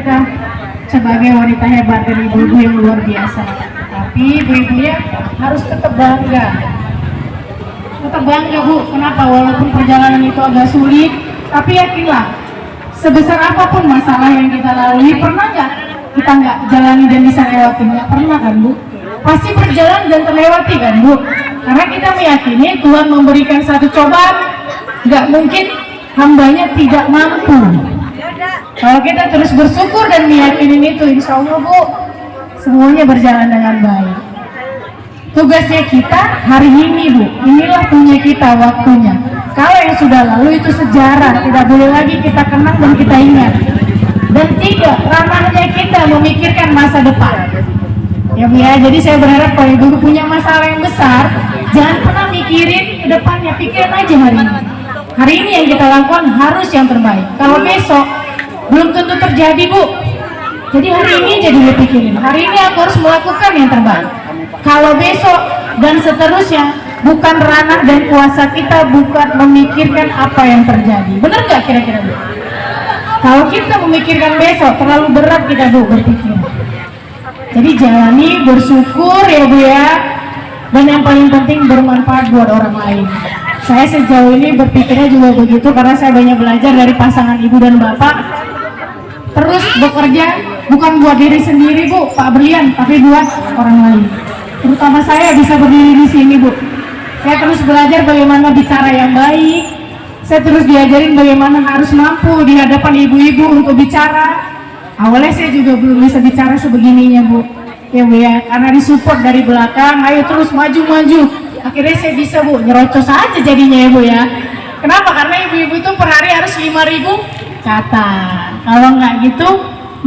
kita sebagai wanita hebat dan ibu-ibu yang luar biasa. Tapi ibu-ibunya harus tetap bangga. Tetap bangga Bu, kenapa? Walaupun perjalanan itu agak sulit, tapi yakinlah, sebesar apapun masalah yang kita lalui, pernah nggak kita nggak jalani dan bisa lewati? Nggak pernah kan Bu? Pasti berjalan dan terlewati kan Bu? Karena kita meyakini Tuhan memberikan satu cobaan, nggak mungkin hambanya tidak mampu. Kalau kita terus bersyukur dan meyakini itu, insya Allah Bu, semuanya berjalan dengan baik. Tugasnya kita hari ini Bu, inilah punya kita waktunya. Kalau yang sudah lalu itu sejarah, tidak boleh lagi kita kenang dan kita ingat. Dan tidak ranahnya kita memikirkan masa depan. Ya Bu ya, jadi saya berharap kalau ibu punya masalah yang besar, jangan pernah mikirin ke depannya, pikirin aja hari ini. Hari ini yang kita lakukan harus yang terbaik. Kalau besok belum tentu terjadi Bu. Jadi hari ini jadi dipikirin. Hari ini aku harus melakukan yang terbaik. Kalau besok dan seterusnya bukan ranah dan kuasa kita, bukan memikirkan apa yang terjadi. Benar nggak kira-kira Bu? Kalau kita memikirkan besok terlalu berat kita Bu berpikir. Jadi jalani, bersyukur ya Bu ya. Dan yang paling penting bermanfaat buat orang lain. Saya sejauh ini berpikirnya juga begitu karena saya banyak belajar dari pasangan ibu dan bapak. Terus bekerja bukan buat diri sendiri Bu, Pak Brilian, tapi buat orang lain. Terutama saya bisa berdiri di sini Bu. Saya terus belajar bagaimana bicara yang baik. Saya terus diajarin bagaimana harus mampu di hadapan ibu-ibu untuk bicara. Awalnya saya juga belum bisa bicara sebegininya Bu. Ya Bu ya, karena disupport dari belakang, ayo terus maju-maju. Akhirnya saya bisa Bu, nyerocos aja jadinya ya Bu ya. Kenapa? Karena ibu-ibu itu per hari harus 5.000 kata. Kalau nggak gitu,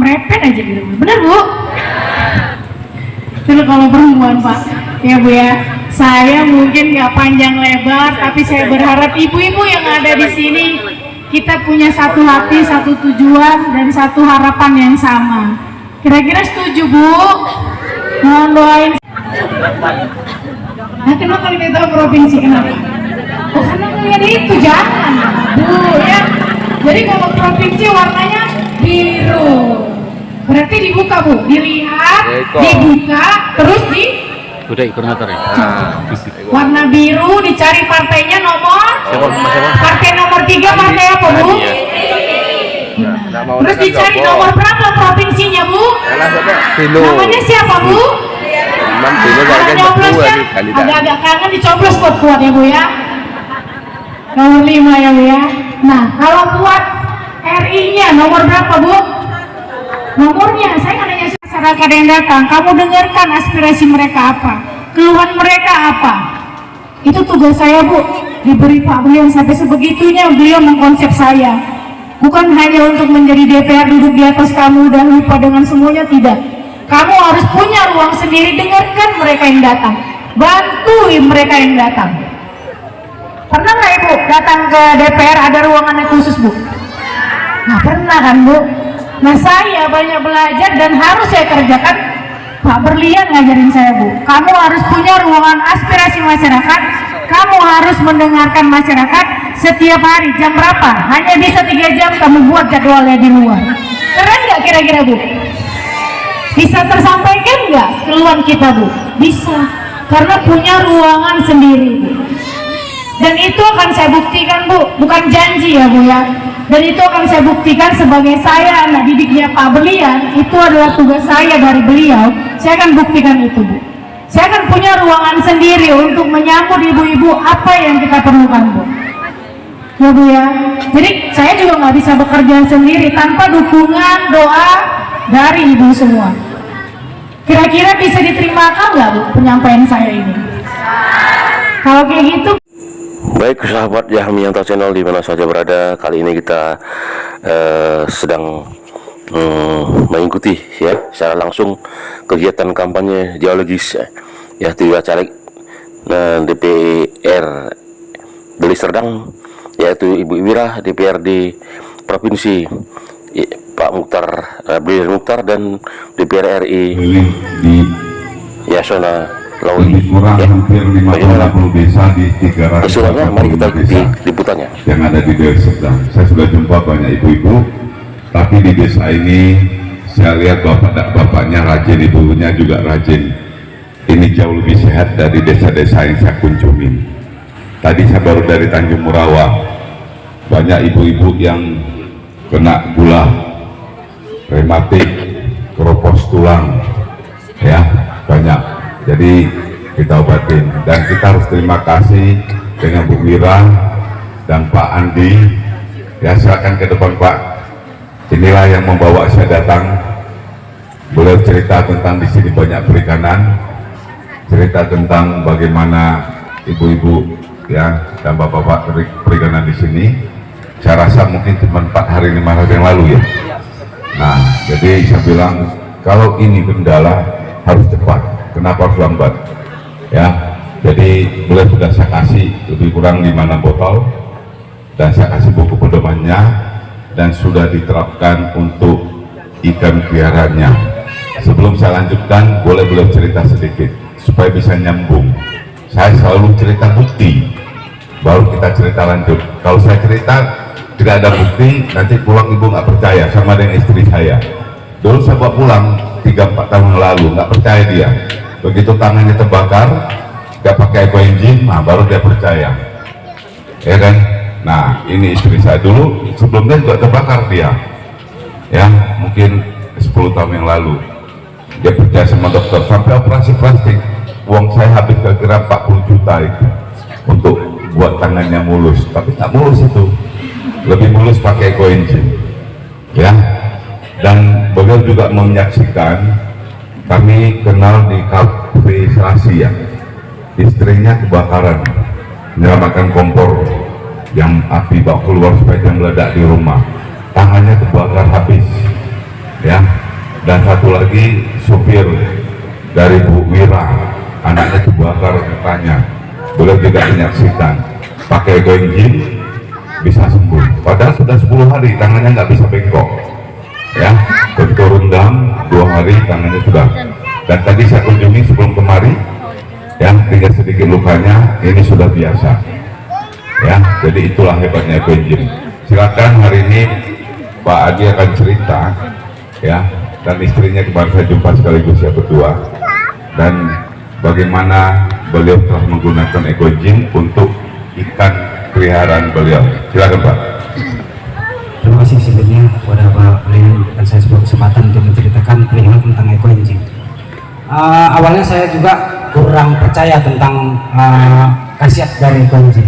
merepet aja gitu. Bener Bu? Itu kalau perempuan Pak. Ya Bu ya, saya mungkin nggak panjang lebar, tapi saya berharap ibu-ibu yang ada di sini kita punya satu hati, satu tujuan, dan satu harapan yang sama. Kira-kira setuju Bu? Mohon doain. Nah, kenapa kalian tahu provinsi kenapa? Oh, karena kalian itu jangan Bu ya. Jadi kalau provinsi warnanya biru, berarti dibuka Bu, dilihat, dibuka, terus di udah koordinator ya. Warna biru, dicari partainya nomor. Partai nomor 3 partai apa Bu? Terus dicari nomor berapa provinsinya Bu? Namanya siapa Bu? Nyoblosnya agak-agak kangen dicoblos kuat ya Bu ya. Nomor 5 ya Bu ya. Nah kalau buat RI-nya nomor berapa Bu? Nomornya, saya nggak nanya masyarakat yang datang, kamu dengarkan aspirasi mereka apa, keluhan mereka apa. Itu tugas saya Bu, diberi Pak Brilian sampai sebegitunya beliau mengkonsep saya. Bukan hanya untuk menjadi DPR duduk di atas kamu dan lupa dengan semuanya, tidak. Kamu harus punya ruang sendiri, dengarkan mereka yang datang, bantuin mereka yang datang. Pernah nggak Ibu datang ke DPR ada ruangannya khusus Bu? Nah pernah kan Bu? Nah saya banyak belajar dan harus saya kerjakan. Pak Brilian ngajarin saya Bu, kamu harus punya ruangan aspirasi masyarakat, kamu harus mendengarkan masyarakat setiap hari. Jam berapa? Hanya bisa 3 jam kamu buat jadwalnya di luar. Keren nggak kira-kira Bu? Bisa tersampaikan nggak keluhan kita Bu? Bisa, karena punya ruangan sendiri Bu. Dan itu akan saya buktikan Bu, bukan janji ya Bu ya. Dan itu akan saya buktikan sebagai saya anak didiknya Pak Brilian, itu adalah tugas saya dari beliau. Saya akan buktikan itu Bu. Saya akan punya ruangan sendiri untuk menyambut ibu-ibu apa yang kita perlukan Bu. Ya Bu ya. Jadi saya juga nggak bisa bekerja sendiri tanpa dukungan doa dari ibu semua. Kira-kira bisa diterimakan nggak Bu penyampaian saya ini? Kalau kayak gitu. Baik sahabat Yahmianto Channel di mana saja berada, kali ini kita sedang mengikuti ya secara langsung kegiatan kampanye dialogis ya 3 caleg DPR Deli Serdang, yaitu Ibu Iwira DPRD Provinsi Pak Mukhtar Brilian Mukhtar dan DPR RI Yasona Lawli. Kurang hampir 50 desa di 300 keseluruhannya, mari kita ikuti liputannya yang ada di Deli Serdang. Saya sudah jumpa banyak ibu-ibu, tapi di desa ini Saya lihat bapaknya rajin, ibunya juga rajin. Ini jauh lebih sehat dari desa-desa yang saya kunjungi. Tadi saya baru dari Tanjung Murawa, banyak ibu-ibu yang kena gula, rematik, keropos tulang, ya banyak. Jadi kita obatin, dan kita harus terima kasih dengan Bu Wira dan Pak Andi. Ya, silakan ke depan Pak. Inilah yang membawa saya datang. Beliau cerita tentang di sini banyak perikanan, cerita tentang bagaimana ibu-ibu ya dan bapak-bapak perikanan di sini. Saya rasa mungkin cuma 4 hari 5 hari yang lalu ya. Nah, jadi saya bilang kalau ini kendala harus cepat. Kenapa harus lambat? Ya, jadi boleh sudah saya kasih lebih kurang 5-6 botol dan saya kasih buku pedomannya dan sudah diterapkan untuk ikan peliharaannya. Sebelum saya lanjutkan, boleh beliau cerita sedikit supaya bisa nyambung. Saya selalu cerita bukti, baru kita cerita lanjut. Kalau saya cerita tidak ada bukti, nanti pulang ibu nggak percaya, sama dengan istri saya. Dulu saya bawa pulang 3-4 tahun lalu, nggak percaya dia. Begitu tangannya terbakar, nggak pakai ekoenzim, nah baru dia percaya, ya kan? Nah, ini istri saya dulu, sebelumnya juga terbakar dia, ya mungkin 10 tahun yang lalu. Dia percaya sama dokter, sampai operasi plastik, uang saya habis kira-kira 40 juta itu untuk buat tangannya mulus, tapi nggak mulus itu, lebih mulus pakai ekoenzim, ya. Dan beliau juga menyaksikan, kami kenal di kafe Serasi ya, istrinya kebakaran, menyelamatkan kompor yang api bawa keluar supaya jangan meledak di rumah, tangannya terbakar habis, ya. Dan satu lagi supir dari Bu Wira, anaknya terbakar mukanya, beliau juga menyaksikan, pakai ekoenzim bisa sembuh, padahal sudah 10 hari tangannya nggak bisa bengkok, ya. Begitu rendam 2 hari tangannya sudah. Dan tadi saya kunjungi sebelum kemari, ya tinggal sedikit lukanya, ini sudah biasa, ya. Jadi itulah hebatnya ekoenzim. Silakan hari ini Pak Adi akan cerita, ya, dan istrinya kemarin saya jumpa sekaligus ya berdua, dan bagaimana beliau telah menggunakan ekoenzim untuk ikan peliharaan beliau. Silakan Pak. Terima kasih sebelumnya kepada Pak Beliau dan saya sebuah kesempatan untuk menceritakan perihal tentang ekoenzim. Awalnya saya juga kurang percaya tentang khasiat dari ekoenzim.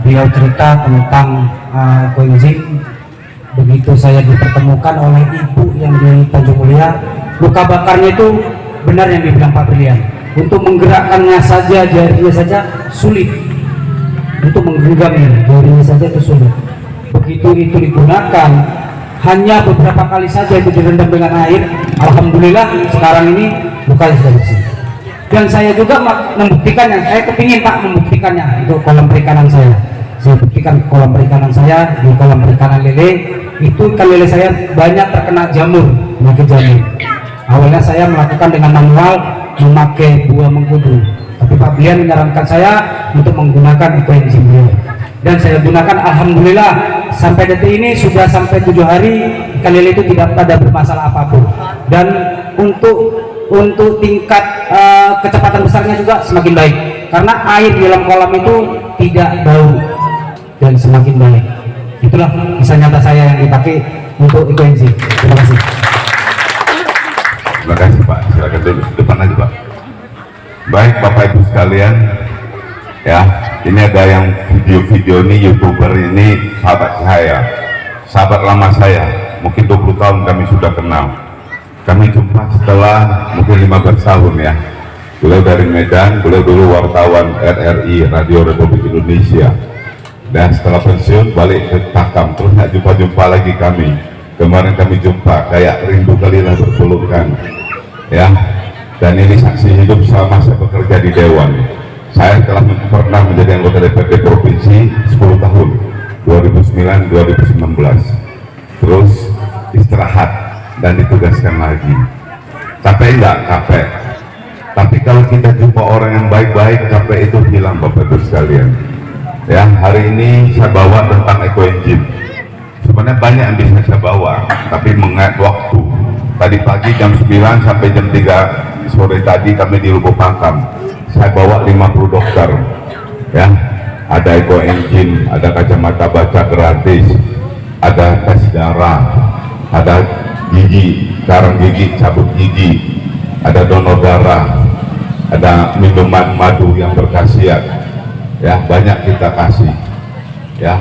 Beliau cerita tentang ekoenzim. Begitu saya dipertemukan oleh ibu yang di Tanjung Mulia, luka bakarnya itu benar yang dibilang Pak Brilian. Untuk menggerakkannya saja, jarinya saja sulit. Untuk menggenggamnya, jarinya saja itu sulit. Begitu itu digunakan, hanya beberapa kali saja itu direndam dengan air. Alhamdulillah sekarang ini lukanya sudah bersih. Dan saya juga membuktikannya, saya kepingin Pak membuktikannya untuk kolam perikanan saya. Saya buktikan kolam perikanan saya, di kolam perikanan lele itu ikan lele saya banyak terkena jamur, penyakit jamur. Awalnya saya melakukan dengan manual memakai buah mengkudu, tapi Pak Blian menyarankan saya untuk menggunakan ekoenzim beliau, dan saya gunakan. Alhamdulillah sampai detik ini sudah sampai 7 hari ikan lele itu tidak ada bermasalah apapun. Dan untuk tingkat kecepatan besarnya juga semakin baik, karena air di dalam kolam itu tidak bau dan semakin baik. Itulah kisah nyata saya yang dipakai untuk ekoenzim. Terima kasih. Terima kasih Pak. Silakan dulu depan aja Pak. Baik Bapak Ibu sekalian, ya ini ada yang video-video ini, YouTuber ini sahabat saya, sahabat lama saya, mungkin 20 tahun kami sudah kenal. Kami jumpa setelah mungkin 15 tahun ya. Beliau dari Medan, beliau dulu wartawan RRI, Radio Republik Indonesia. Dan setelah pensiun balik ke Takam, terus nggak jumpa-jumpa lagi kami. Kemarin kami jumpa, kayak rindu kalilah berpelukan, ya. Dan ini saksi hidup selama saya bekerja di Dewan. Saya telah pernah menjadi anggota DPRD Provinsi 10 tahun, 2009-2019. Terus istirahat dan ditugaskan lagi. Capek enggak? Capek. Tapi kalau kita jumpa orang yang baik-baik, capek itu hilang Bapak Ibu sekalian. Ya, hari ini saya bawa tentang ekoenzim. Sebenarnya banyak yang bisa saya bawa, tapi mengingat waktu. Tadi pagi jam 9 sampai jam 3 sore tadi kami di Lubuk Pakam. Saya bawa 50 dokter, ya. Ada eco engine, ada kacamata baca gratis, ada tes darah, ada gigi, karang gigi, cabut gigi, ada donor darah, ada minuman madu yang berkhasiat, ya, banyak kita kasih, ya.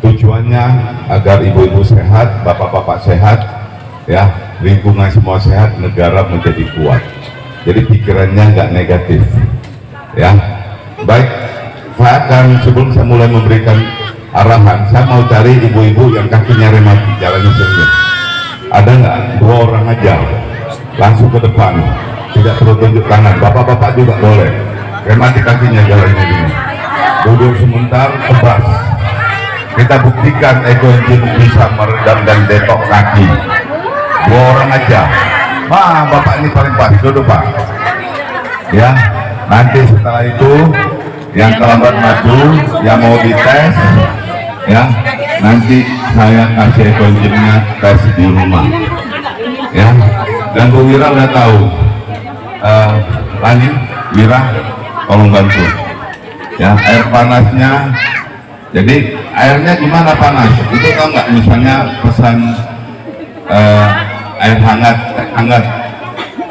Tujuannya agar ibu-ibu sehat, bapak-bapak sehat, ya, lingkungan semua sehat, negara menjadi kuat. Jadi pikirannya nggak negatif, ya. Baik, saya akan sebelum saya mulai memberikan arahan, saya mau cari ibu-ibu yang kakinya rematik, jalannya sendiri. Ada nggak? 2 orang aja, langsung ke depan, tidak perlu tunjuk tangan. Bapak-bapak juga boleh, rematik kakinya jalannya gini. Duduk sebentar, tebas. Kita buktikan eco engine bisa meredam dan detok kaki. 2 orang aja. Wah, bapak ini paling pas, duduk pak. Ya, nanti setelah itu yang terlambat maju, yang mau dites, ya, nanti saya kasih eco engine-nya tes di rumah. Ya, dan Bu Wira udah tahu. Lani, Wira, tolong bantu. Ya, air panasnya. Jadi airnya gimana panas? Itu tahu nggak? Misalnya pesan air hangat, teh hangat.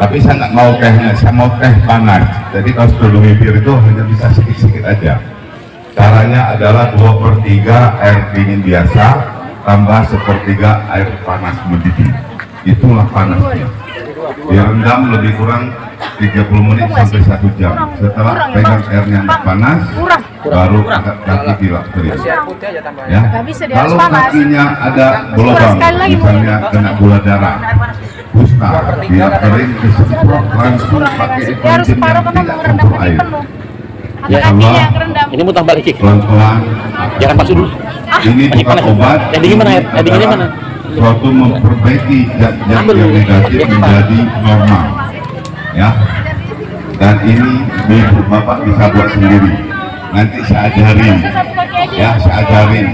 Tapi saya nggak mau teh hangat, saya mau teh panas. Jadi kalau sebelum bibir itu hanya bisa sedikit-sedikit aja. Caranya adalah 2/3 air dingin biasa tambah 1/3 air panas mendidih. Itulah panasnya. Direndam lebih kurang 30 menit sampai 1 jam. Setelah pegang airnya nggak panas, baru angkat kaki dilap kering. Ya. Kalau kakinya ada berlubang, misalnya kena gula darah, kusta, dilap kering, disemprot langsung pakai eco engine yang tidak campur air. Ya, ini mau tambah lagi. Pelan-pelan. Jangan masuk dulu. Ini bukan obat. Yang dingin mana? Yang dinginnya mana? Suatu memperbaiki zat-zat yang negatif menjadi normal, ya. Dan ini bapak bisa buat sendiri. Nanti saya ajarin, ya, saya ajarin.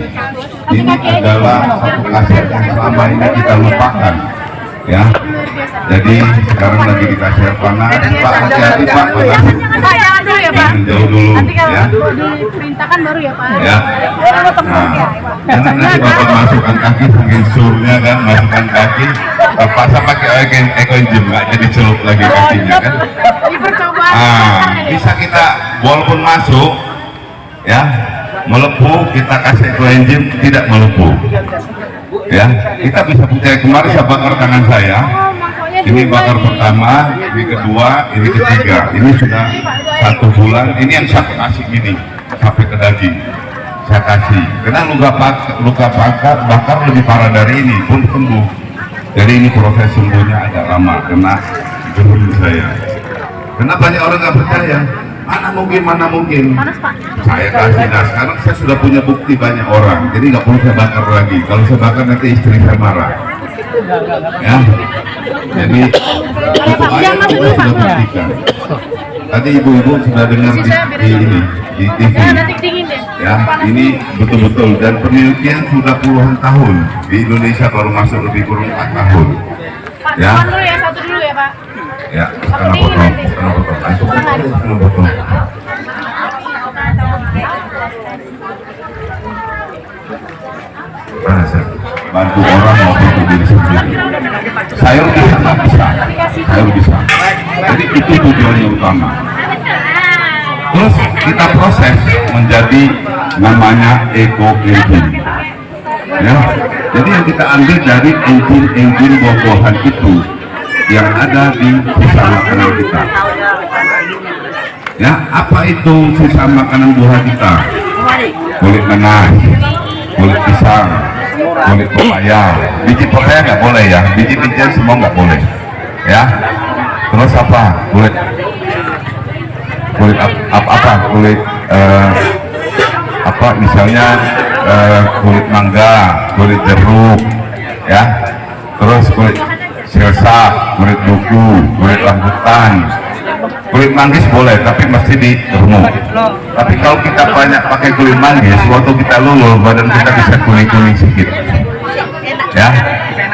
Ini adalah satu khasiat yang selama ini kita lupakan, ya. Jadi sekarang lagi dikasih air panas, Pak, hati-hati Pak, panas. Jauh dulu, ya. Diperintahkan baru ya Pak. Ya. Nah, jangan nanti bapak masukkan kaki saking surnya kan, masukkan kaki, pasang pakai eco engine, nggak jadi celup lagi kakinya kan. Ini percobaan. Bisa kita walaupun masuk, ya, melepuh, kita kasih eco engine tidak melepuh, ya. Kita bisa buktikan kemarin saya bakar tangan saya. Ini bakar pertama, ini kedua, ini ketiga. Ini sudah 1 bulan. Ini yang saya kasih gini sampai ke daging. Saya kasih. Karena luka bakar lebih parah dari ini pun sembuh. Jadi ini proses sembuhnya agak lama karena gerun saya. Karena banyak orang nggak percaya. Mana mungkin. Saya kasih. Nah sekarang saya sudah punya bukti banyak orang. Jadi nggak perlu saya bakar lagi. Kalau saya bakar nanti istri saya marah. Ya. Jadi untuk air kita sudah buktikan. Tadi ibu-ibu sudah dengar di TV. Ya, ini betul-betul dan penelitian sudah puluhan tahun. Di Indonesia baru masuk lebih kurang 4 tahun. Ya. Satu dulu ya Pak. Ya, karena potong. Bantu orang maupun untuk diri sendiri. Saya bisa. Jadi itu tujuannya utama. Terus kita proses menjadi namanya eco engine. Ya. Jadi yang kita ambil dari engine buah-buahan itu yang ada di sisa makanan kita. Ya, apa itu sisa makanan buah kita? Kulit nanas, kulit pisang, kulit pepaya. Biji pepaya nggak boleh ya, biji-bijian semua nggak boleh. Ya, terus apa? Kulit apa? Misalnya kulit mangga, kulit jeruk, ya. Terus kulit sirsak, kulit buku, kulit rambutan. Kulit manggis boleh, tapi mesti diremuk. Tapi kalau kita banyak pakai kulit manggis, waktu kita luluh, badan kita bisa kuning-kuning sedikit. Ya,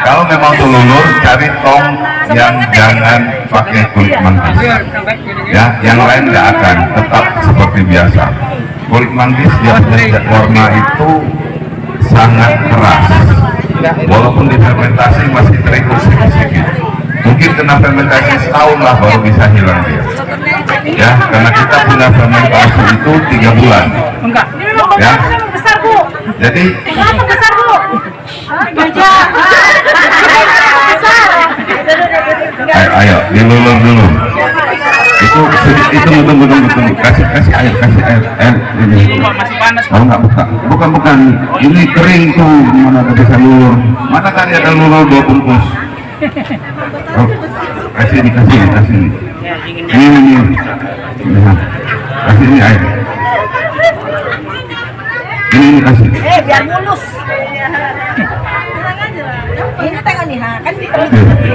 kalau memang telulur cari tong yang jangan pakai kulit manggis ya, yang lain nggak akan, tetap seperti biasa. Kulit manggis dia punya warna itu sangat keras, walaupun difermentasi masih terikut sedikit. Mungkin kena fermentasi setahun lah baru bisa hilang dia ya, karena kita punya fermentasi itu 3 bulan ya. Jadi ayo dilulur dulu. Itu tunggu kasih air ini. Oh enggak, bukan ini kering tuh, mana ada bisa lulur, mana tadi ada lulur 2 bungkus. Oh, kasih ini ini kasih ini air ini kasih Biar mulus. Ini tengok nih, kan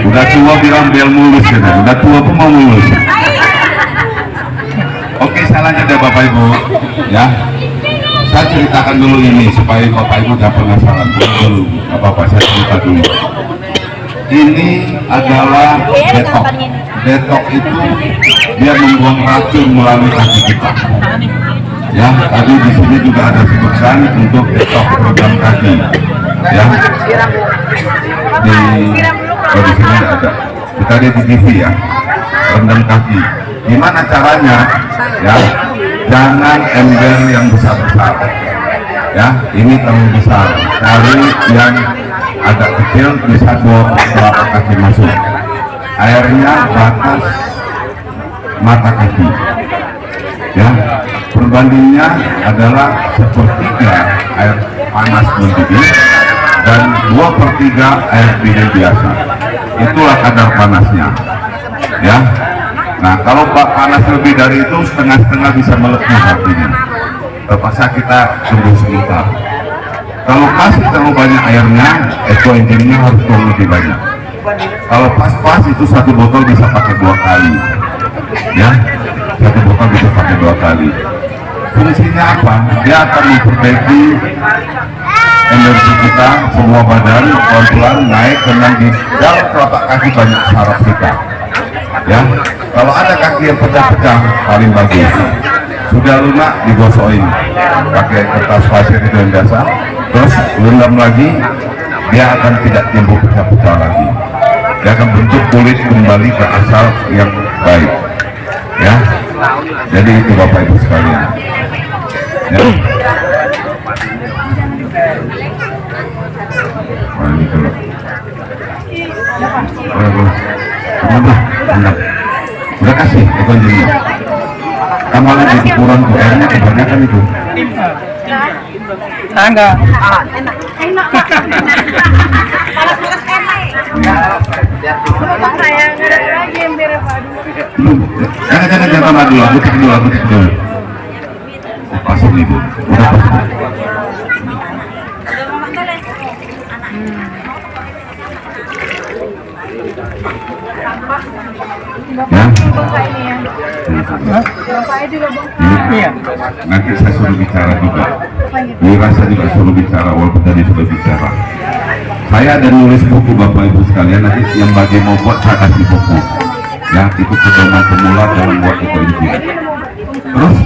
udah tua bilang biar mulus ya, udah tua pun mau mulus. Oke, salahnya ada Bapak Ibu ya. Saya ceritakan dulu ini supaya Bapak Ibu tidak penasaran dulu. Apa-apa, saya cerita dulu. Ini adalah detok. Detok itu dia membuang racun melalui kaki kita. Ya, tadi di sini juga ada sebutkan untuk detok program kaki. Ya, di sini ada. Kita lihat di TV ya, rendam kaki. Gimana caranya? Ya, jangan ember yang besar-besar. Ya, ini terlalu besar. Cari yang agak kecil, bisa 2 telapak kaki masuk. Airnya batas mata kaki. Ya, perbandingnya adalah 1/3 air panas mendidih dan 2/3 air dingin biasa. Itulah kadar panasnya. Ya. Nah, kalau panas lebih dari itu, setengah-setengah bisa melepuh hatinya. Terpaksa kita tunggu sebentar. Kalau kasih terlalu banyak airnya, eco engine-nya harus turun lebih banyak. Kalau pas-pas itu 1 botol bisa pakai 2 kali. Ya, 1 botol bisa pakai 2 kali. Fungsinya apa? Dia akan memperbaiki energi kita, semua badan pelan-pelan naik, karena di dalam telapak kaki banyak saraf kita. Ya, kalau ada kaki yang pecah-pecah paling bagus. Sudah lunak, digosokin pakai kertas pasir itu yang biasa, terus rendam lagi, dia akan tidak timbul pecah-pecah lagi. Dia akan bentuk kulit kembali ke asal yang baik. Ya, jadi itu Bapak Ibu sekalian. Ya. Wah, ini kalau udah kasih ekonominya. Tambah lagi kurang tuh airnya kebanyakan itu. Enggak. enak Pak. Panas-panas enak. Saya nggak ada lagi ember Pak. Jangan dulu, aku cek dulu. Pasang ibu, udah pasang. Ya. Nanti saya suruh bicara juga. Dirasa juga suruh bicara, walaupun tadi sudah bicara. Saya ada nulis buku Bapak Ibu sekalian, nanti yang bagi mau buat saya kasih buku. Ya, itu pedoman pemula dalam buat itu. Terus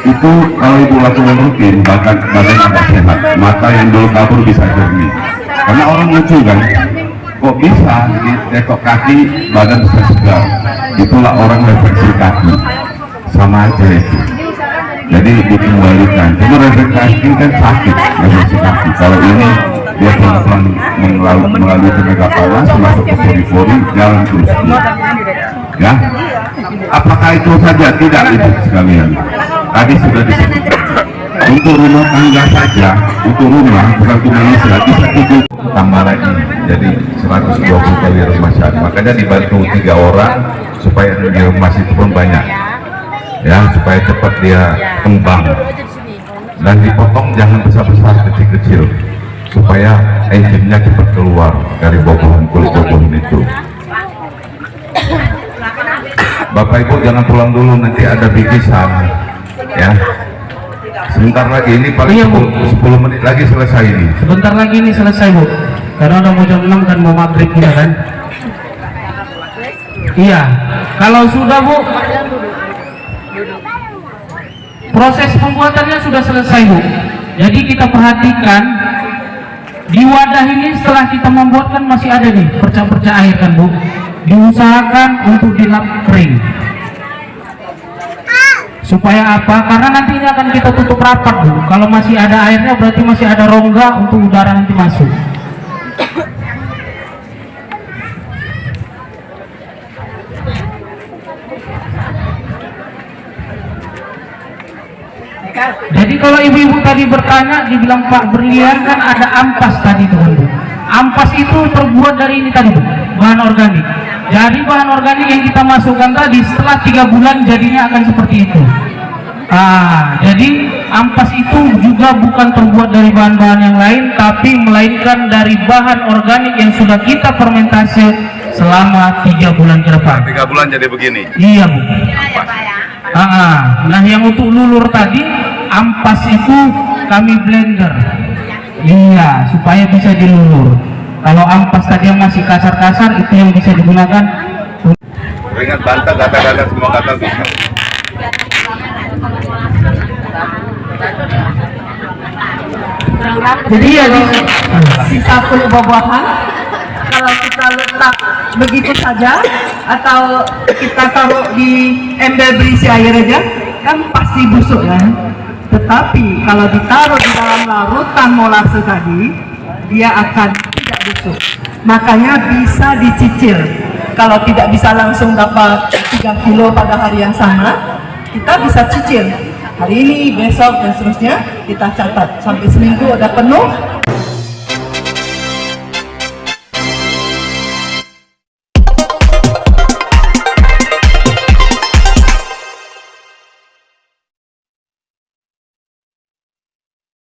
itu kalau ibu lakukan rutin, badan agak sehat, mata yang dulu kabur bisa jernih. Karena orang lucu kan, kok bisa di tekok kaki badan bisa segar. Itulah orang refleksi kaki, sama aja itu. Jadi dikembalikan. Cuma refleksi kaki kan sakit, refleksi kaki. Kalau ini dia pelan-pelan melalui tenaga panas masuk ke pori-pori, jalan terus. Ya, apakah itu saja? Tidak, itu sekalian. Tadi sudah disebutkan. Untuk rumah tangga saja, untuk rumah bukan untuk manusia bisa cukup tambah lagi. Jadi 120 kali remasan. Makanya dibantu 3 orang supaya di rumah itu pun banyak. Ya, supaya cepat dia kembang. Dan dipotong jangan besar-besar, kecil-kecil, supaya engine-nya cepat keluar dari bobohan, kulit bobohan itu. Bapak Ibu jangan pulang dulu, nanti ada bikisan. Ya, sebentar lagi, ini paling 10 menit lagi selesai ini. Sebentar lagi ini selesai Bu. karena udah mau jam 6 kan, mau maghrib juga kan. Iya, kalau sudah Bu, proses pembuatannya sudah selesai Bu. Jadi kita perhatikan di wadah ini setelah kita membuat kan masih ada nih perca-perca air kan Bu. Diusahakan untuk dilap kering. Supaya apa? Karena nanti ini akan kita tutup rapat Bu. Kalau masih ada airnya berarti masih ada rongga untuk udara nanti masuk. Jadi kalau ibu-ibu tadi bertanya, dibilang Pak Brilian kan ada ampas tadi tuh Bu. Ampas itu terbuat dari ini tadi Bu, bahan organik. Jadi bahan organik yang kita masukkan tadi setelah 3 bulan jadinya akan seperti itu. Jadi ampas itu juga bukan terbuat dari bahan-bahan yang lain, tapi melainkan dari bahan organik yang sudah kita fermentasi selama 3 bulan ke depan. 3 bulan jadi begini. Iya Bu. Nah yang untuk lulur tadi, ampas itu kami blender. Iya, supaya bisa dilulur. Kalau ampas tadi yang masih kasar-kasar itu yang bisa digunakan. Ingat bantah, kata-kata semua kata bisa. Jadi ya di sisa kulit buah-buahan kalau kita letak begitu saja atau kita taruh di ember berisi air aja kan pasti busuk ya. Tetapi kalau ditaruh di dalam larutan molase tadi dia akan tidak busuk. Makanya bisa dicicil. Kalau tidak bisa langsung dapat 3 kilo pada hari yang sama, kita bisa cicil. Hari ini, besok, dan seterusnya kita catat sampai seminggu udah penuh,